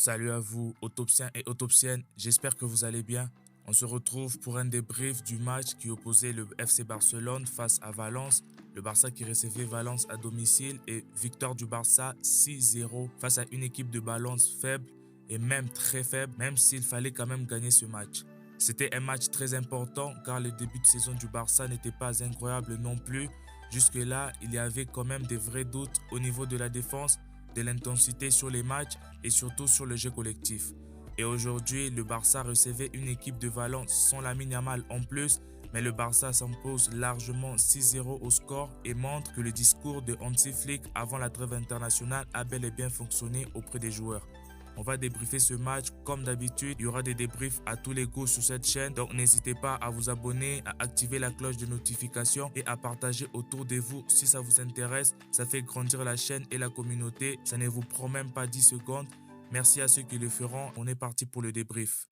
Salut à vous, autopsiens et autopsiennes, j'espère que vous allez bien. On se retrouve pour un débrief du match qui opposait le FC Barcelone face à Valence. Le Barça qui recevait Valence à domicile et victoire du Barça 6-0 face à une équipe de Valence faible et même très faible, même s'il fallait quand même gagner ce match. C'était un match très important car le début de saison du Barça n'était pas incroyable non plus. Jusque-là, il y avait quand même des vrais doutes au niveau de la défense, de l'intensité sur les matchs et surtout sur le jeu collectif. Et aujourd'hui, le Barça recevait une équipe de Valence sans Lamine Yamal en plus, mais le Barça s'impose largement 6-0 au score et montre que le discours de Hansi Flick avant la trêve internationale a bel et bien fonctionné auprès des joueurs. On va débriefer ce match comme d'habitude. Il y aura des débriefs à tous les goûts sur cette chaîne. Donc n'hésitez pas à vous abonner, à activer la cloche de notification et à partager autour de vous si ça vous intéresse. Ça fait grandir la chaîne et la communauté. Ça ne vous prend même pas 10 secondes. Merci à ceux qui le feront. On est parti pour le débrief.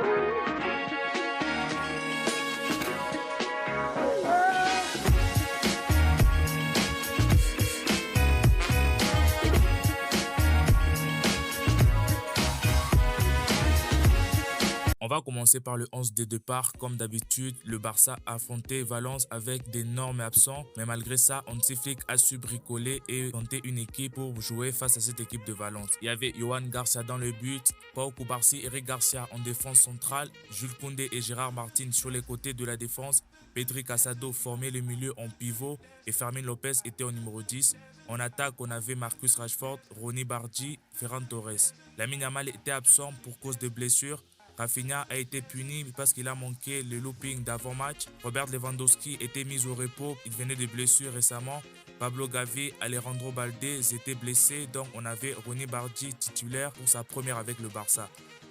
On va commencer par le 11 de départ. Comme d'habitude, le Barça a affronté Valence avec d'énormes absents. Mais malgré ça, Hansi Flick a su bricoler et monter une équipe pour jouer face à cette équipe de Valence. Il y avait Yohan Garcia dans le but, Pau Cubarsí, Eric Garcia en défense centrale, Jules Koundé et Gérard Martin sur les côtés de la défense. Pedri Casado formait le milieu en pivot et Fermin Lopez était au numéro 10. En attaque, on avait Marcus Rashford, Ronny Bardi, Ferran Torres. Lamine Yamal était absent pour cause de blessures. Rafinha a été puni parce qu'il a manqué le looping d'avant-match. Robert Lewandowski était mis au repos, il venait de blessures récemment. Pablo Gavi, Alejandro Balde étaient blessés, donc on avait Ronny Bardi titulaire pour sa première avec le Barça.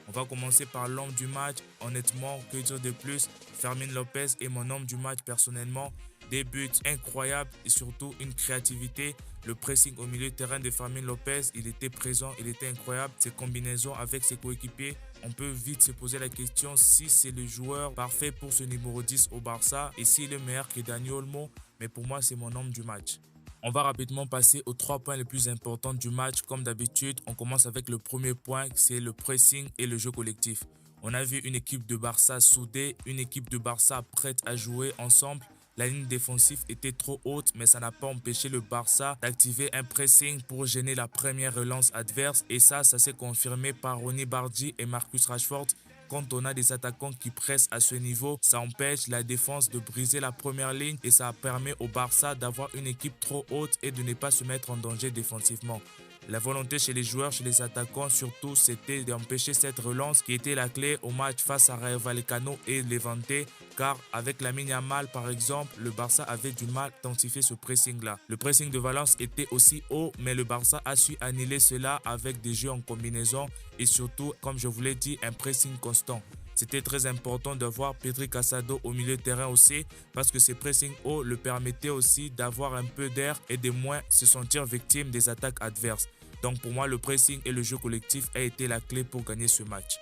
On va commencer par l'homme du match. Honnêtement, que dire de plus? Fermin Lopez est mon homme du match personnellement. Des buts incroyables et surtout une créativité. Le pressing au milieu de terrain de Fermin Lopez, il était présent, il était incroyable. Ses combinaisons avec ses coéquipiers, on peut vite se poser la question si c'est le joueur parfait pour ce numéro 10 au Barça et s'il est meilleur que Dani Olmo. Mais pour moi, c'est mon homme du match. On va rapidement passer aux 3 points les plus importants du match. Comme d'habitude, on commence avec le premier point, c'est le pressing et le jeu collectif. On a vu une équipe de Barça soudée, une équipe de Barça prête à jouer ensemble. La ligne défensive était trop haute, mais ça n'a pas empêché le Barça d'activer un pressing pour gêner la première relance adverse. Et ça s'est confirmé par Ronny Bardi et Marcus Rashford. Quand on a des attaquants qui pressent à ce niveau, ça empêche la défense de briser la première ligne et ça permet au Barça d'avoir une équipe trop haute et de ne pas se mettre en danger défensivement. La volonté chez les joueurs, chez les attaquants surtout, c'était d'empêcher cette relance qui était la clé au match face à Rayo Vallecano et Levante, car avec Lamine Yamal par exemple, le Barça avait du mal à identifier ce pressing-là. Le pressing de Valence était aussi haut, mais le Barça a su annihiler cela avec des jeux en combinaison et surtout, comme je vous l'ai dit, un pressing constant. C'était très important de voir Pedri Casado au milieu de terrain aussi parce que ce pressing haut le permettait aussi d'avoir un peu d'air et de moins se sentir victime des attaques adverses. Donc pour moi, le pressing et le jeu collectif a été la clé pour gagner ce match.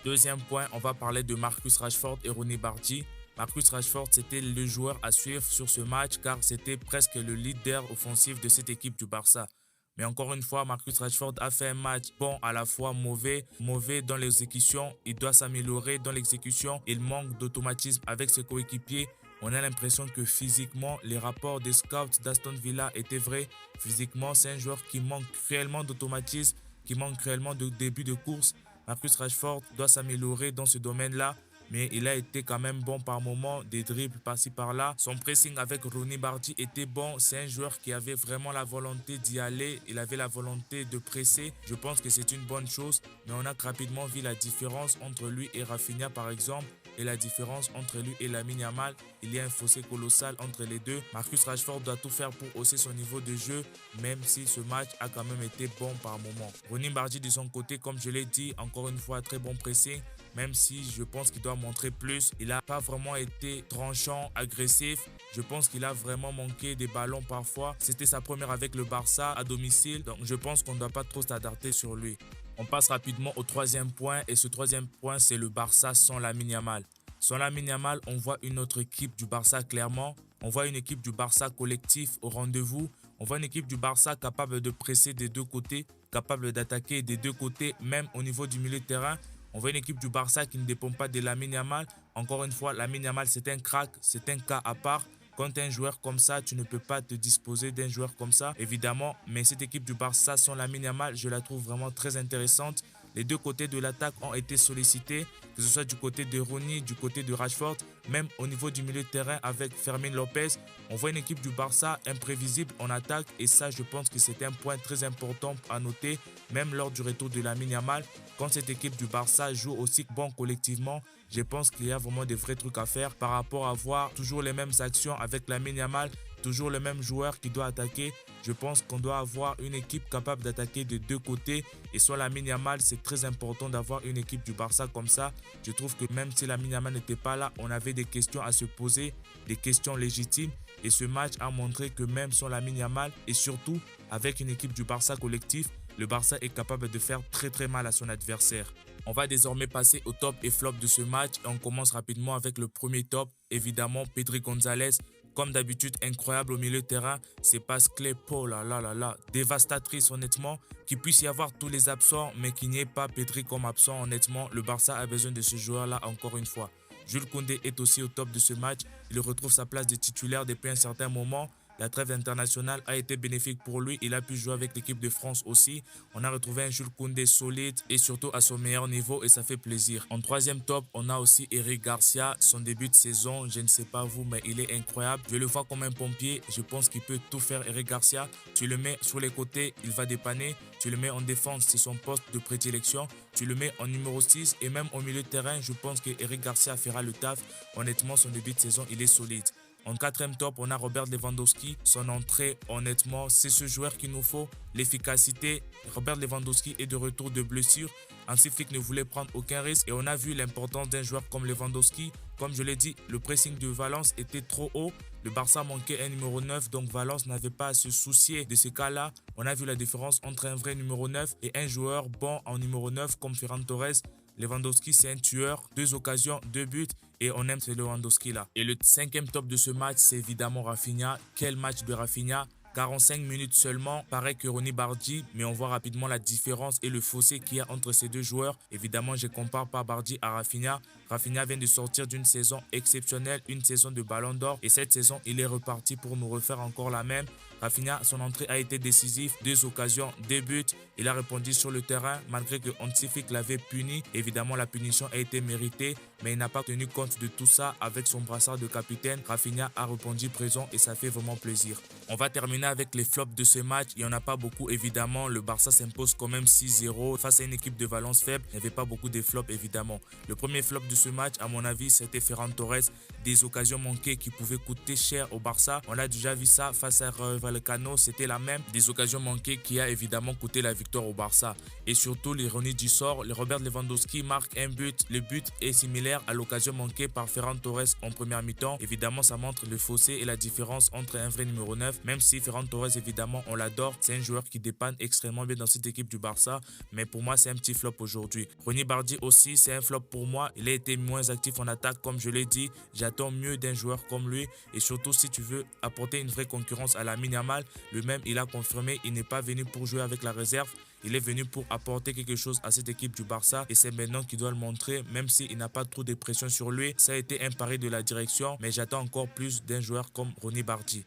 Deuxième point, on va parler de Marcus Rashford et Ronny Bardi. Marcus Rashford, c'était le joueur à suivre sur ce match car c'était presque le leader offensif de cette équipe du Barça. Mais encore une fois, Marcus Rashford a fait un match bon à la fois mauvais dans l'exécution. Il doit s'améliorer dans l'exécution. Il manque d'automatisme avec ses coéquipiers. On a l'impression que physiquement, les rapports des scouts d'Aston Villa étaient vrais. Physiquement, c'est un joueur qui manque réellement d'automatisme, qui manque réellement de début de course. Marcus Rashford doit s'améliorer dans ce domaine-là. Mais il a été quand même bon par moments, des dribbles par-ci par-là. Son pressing avec Ronny Bardi était bon. C'est un joueur qui avait vraiment la volonté d'y aller. Il avait la volonté de presser. Je pense que c'est une bonne chose. Mais on a rapidement vu la différence entre lui et Rafinha par exemple. Et la différence entre lui et Lamine Yamal, il y a un fossé colossal entre les deux. Marcus Rashford doit tout faire pour hausser son niveau de jeu, même si ce match a quand même été bon par moment. Ronny Bardi de son côté, comme je l'ai dit, encore une fois, très bon pressing. Même si je pense qu'il doit montrer plus, il n'a pas vraiment été tranchant, agressif. Je pense qu'il a vraiment manqué des ballons parfois. C'était sa première avec le Barça à domicile, donc je pense qu'on ne doit pas trop s'attarder sur lui. On passe rapidement au troisième point et ce troisième point, c'est le Barça sans Lamine Yamal. Sans Lamine Yamal, on voit une autre équipe du Barça clairement. On voit une équipe du Barça collectif au rendez-vous. On voit une équipe du Barça capable de presser des deux côtés, capable d'attaquer des deux côtés, même au niveau du milieu de terrain. On voit une équipe du Barça qui ne dépend pas de Lamine Yamal. Encore une fois, Lamine Yamal, c'est un crack, c'est un cas à part. Quand tu es un joueur comme ça, tu ne peux pas te disposer d'un joueur comme ça, évidemment. Mais cette équipe du Barça, sans Lamine Yamal, je la trouve vraiment très intéressante. Les deux côtés de l'attaque ont été sollicités, que ce soit du côté de Rooney, du côté de Rashford, même au niveau du milieu de terrain avec Fermin Lopez. On voit une équipe du Barça imprévisible en attaque et ça, je pense que c'est un point très important à noter, même lors du retour de Lamine Yamal. Quand cette équipe du Barça joue aussi bon collectivement, je pense qu'il y a vraiment des vrais trucs à faire par rapport à voir toujours les mêmes actions avec Lamine Yamal, toujours le même joueur qui doit attaquer. Je pense qu'on doit avoir une équipe capable d'attaquer de deux côtés. Et sur Lamine Yamal, c'est très important d'avoir une équipe du Barça comme ça. Je trouve que même si Lamine Yamal n'était pas là, on avait des questions à se poser, des questions légitimes. Et ce match a montré que même sans Lamine Yamal et surtout avec une équipe du Barça collectif, le Barça est capable de faire très mal à son adversaire. On va désormais passer au top et flop de ce match et on commence rapidement avec le premier top. Évidemment, Pedri González. Comme d'habitude, incroyable au milieu de terrain. Ses passes clés, oh là là là là, dévastatrice honnêtement. Qu'il puisse y avoir tous les absents, mais qu'il n'y ait pas Pedri comme absent, honnêtement, le Barça a besoin de ce joueur-là encore une fois. Jules Koundé est aussi au top de ce match. Il retrouve sa place de titulaire depuis un certain moment. La trêve internationale a été bénéfique pour lui. Il a pu jouer avec l'équipe de France aussi. On a retrouvé un Jules Koundé solide et surtout à son meilleur niveau et ça fait plaisir. En troisième top, on a aussi Eric Garcia. Son début de saison, je ne sais pas vous, mais il est incroyable. Je le vois comme un pompier. Je pense qu'il peut tout faire, Eric Garcia. Tu le mets sur les côtés, il va dépanner. Tu le mets en défense, c'est son poste de prédilection. Tu le mets en numéro 6 et même au milieu de terrain, je pense que Eric Garcia fera le taf. Honnêtement, son début de saison, il est solide. En quatrième top, on a Robert Lewandowski. Son entrée, honnêtement, c'est ce joueur qu'il nous faut. L'efficacité, Robert Lewandowski est de retour de blessure. Hansi Flick ne voulait prendre aucun risque et on a vu l'importance d'un joueur comme Lewandowski. Comme je l'ai dit, le pressing de Valence était trop haut. Le Barça manquait un numéro 9, donc Valence n'avait pas à se soucier de ce cas-là. On a vu la différence entre un vrai numéro 9 et un joueur bon en numéro 9 comme Ferran Torres. Lewandowski, c'est un tueur, 2 occasions, 2 buts et on aime ce Lewandowski là. Et le cinquième top de ce match, c'est évidemment Rafinha. Quel match de Rafinha! 45 minutes seulement, pareil que Ronny Bardi, mais on voit rapidement la différence et le fossé qu'il y a entre ces deux joueurs. Évidemment, je ne compare pas Bardi à Rafinha. Rafinha vient de sortir d'une saison exceptionnelle, une saison de Ballon d'Or. Et cette saison, il est reparti pour nous refaire encore la même. Rafinha, son entrée a été décisive, 2 occasions, 2 buts. Il a répondu sur le terrain malgré que Hansi Flick l'avait puni. Évidemment, la punition a été méritée, mais il n'a pas tenu compte de tout ça avec son brassard de capitaine. Rafinha a répondu présent et ça fait vraiment plaisir. On va terminer avec les flops de ce match. Il n'y en a pas beaucoup évidemment. Le Barça s'impose quand même 6-0 face à une équipe de Valence faible. Il n'y avait pas beaucoup de flops évidemment. Le premier flop de ce match, à mon avis, c'était Ferran Torres. Des occasions manquées qui pouvaient coûter cher au Barça. On a déjà vu ça face à Vallecano, c'était la même. Des occasions manquées qui a évidemment coûté la victoire au Barça. Et surtout, l'ironie du sort, le Robert Lewandowski marque un but. Le but est similaire à l'occasion manquée par Ferran Torres en première mi-temps. Évidemment, ça montre le fossé et la différence entre un vrai numéro 9. Même si Ferran Torres, évidemment, on l'adore. C'est un joueur qui dépanne extrêmement bien dans cette équipe du Barça. Mais pour moi, c'est un petit flop aujourd'hui. Ronny Bardi aussi, c'est un flop pour moi. Il a été moins actif en attaque, comme je l'ai dit. J'attends mieux d'un joueur comme lui. Et surtout, si tu veux apporter une vraie concurrence à Lamine Yamal, lui-même, il a confirmé, il n'est pas venu pour jouer avec la réserve. Il est venu pour apporter quelque chose à cette équipe du Barça et c'est maintenant qu'il doit le montrer, même s'il n'a pas trop de pression sur lui. Ça a été un pari de la direction, mais j'attends encore plus d'un joueur comme Ronny Bardi.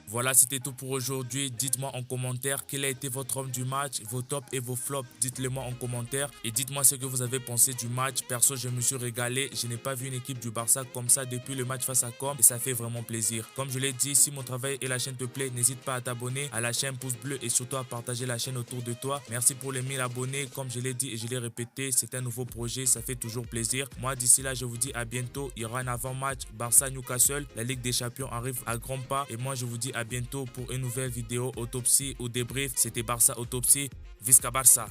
Voilà, c'était tout pour aujourd'hui. Dites-moi en commentaire quel a été votre homme du match, vos tops et vos flops. Dites-le moi en commentaire et dites-moi ce que vous avez pensé du match. Perso, je me suis régalé. Je n'ai pas vu une équipe du Barça comme ça depuis le match face à Com et ça fait vraiment plaisir. Comme je l'ai dit, si mon travail et la chaîne te plaît, n'hésite pas à t'abonner à la chaîne pouce bleu et surtout à partager la chaîne autour de toi. Merci pour les 1000 abonnés. Comme je l'ai dit et je l'ai répété, c'est un nouveau projet. Ça fait toujours plaisir. Moi, d'ici là, je vous dis à bientôt. Il y aura un avant-match Barça-Newcastle. La Ligue des Champions arrive à grands pas et moi, je vous dis à bientôt pour une nouvelle vidéo autopsie ou débrief. C'était Barça Autopsie. Visca Barça.